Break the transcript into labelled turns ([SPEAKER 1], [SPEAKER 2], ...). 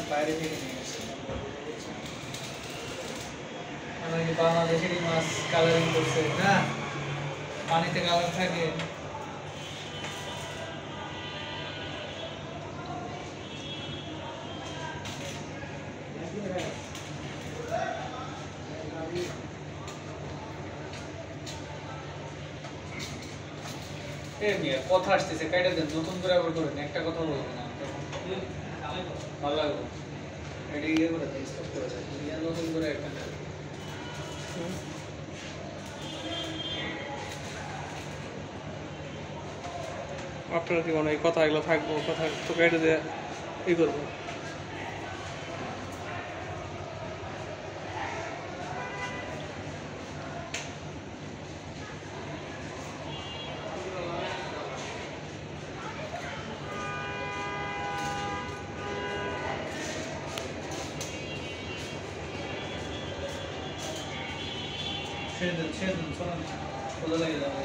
[SPEAKER 1] বাইরে থেকে নিয়ে এসেছে আমাকে বাংলাদেশেরই মাছ কালারিং করছে না পানিতে কালার থাকে কথা আসতেছে কাইটা দেন নতুন করে আবার করেন একটা কথা বলবেন না ভালো লাগবে এটা ইয়ে করে দেয় স্টপ করে দেয় নতুন করে একটা
[SPEAKER 2] আপনার কি মনে হয় কথা এগুলো থাকবো কথা তো কেটে দিয়ে ই করবো
[SPEAKER 1] ছেড়ে দেন চলেন খোলা লাগে যাবে